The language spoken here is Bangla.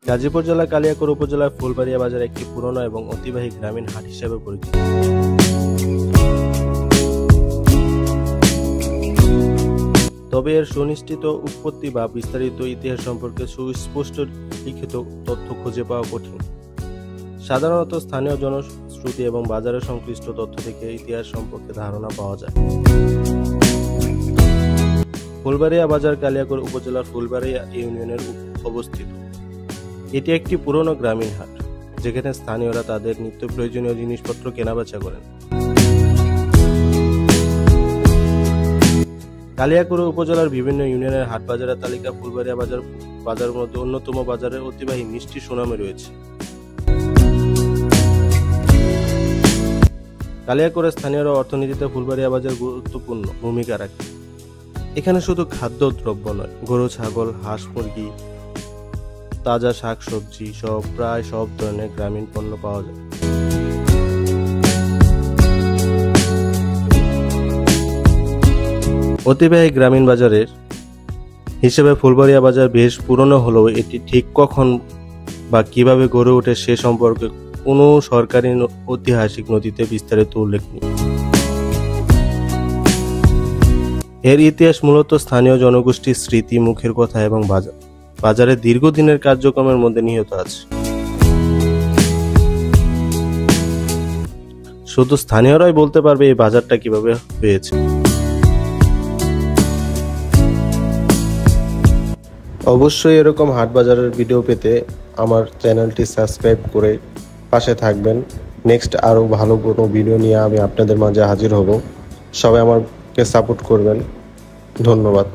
গাজীপুর জেলার কালিয়াকৈর উপজেলার ফুলবাড়িয়া বাজার একটি পুরনো এবং ঐতিহ্যবাহী গ্রামীণ হাট হিসেবে পরিচিত। তবে এর সুনিশ্চিত উৎপত্তি বা বিস্তারিত ইতিহাস সম্পর্কে সুস্পষ্ট লিখিত তথ্য খুঁজে পাওয়া কঠিন। সাধারণত স্থানীয় জনশ্রুতি এবং বাজারের সংশ্লিষ্ট তথ্য থেকে ইতিহাস সম্পর্কে ধারণা পাওয়া যায়। ফুলবাড়িয়া বাজার কালিয়াকৈর উপজেলার ফুলবাড়িয়া ইউনিয়নের অবস্থিত। এটি একটি পুরনো গ্রামীণ হাট, যেখানে স্থানীয়রা তাদের নিত্য প্রয়োজনীয় জিনিসপত্র কেনাবেচা করেন। কালিয়াকৈর উপজেলার বিভিন্ন ইউনিয়নের হাট বাজারের তালিকা ফুলবাড়িয়া বাজারের মধ্যে অন্যতম। বাজারের ঐতিহ্যবাহী মিষ্টি সুনামে রয়েছে। কালিয়াকৈরের স্থানীয়রা অর্থনীতিতে ফুলবাড়িয়া বাজার গুরুত্বপূর্ণ ভূমিকা রাখে। এখানে শুধু খাদ্যদ্রব্য নয়, গরু, ছাগল, হাঁস, মুরগি, তাজা শাকসবজি সহ প্রায় সব ধরনের গ্রামীণ পণ্য পাওয়া যায়। ঐতিহ্যবাহী গ্রামীণ বাজারের হিসেবে ফুলবাড়িয়া বাজার বেশ পুরনো হলেও এটি ঠিক কখন বা কিভাবে গড়ে ওঠে সে সম্পর্কে কোনো সরকারি ঐতিহাসিক নথিতে বিস্তারিত উল্লেখ নেই। এর ইতিহাস মূলত স্থানীয় জনগোষ্ঠীর স্মৃতি, মুখের কথা এবং বাজারের দীর্ঘদিনের কার্যক্রমের মধ্যে নিহিত আছে। শুধু স্থানীয়রাই বলতে পারবে এই বাজারটা কিভাবে হয়েছে। অবশ্যই এরকম হাট বাজারের ভিডিও পেতে আমার চ্যানেলটি সাবস্ক্রাইব করে পাশে থাকবেন। নেক্সট আরও ভালো কোনো ভিডিও নিয়ে আমি আপনাদের মাঝে হাজির হব। সবাই আমাকে সাপোর্ট করবেন। ধন্যবাদ।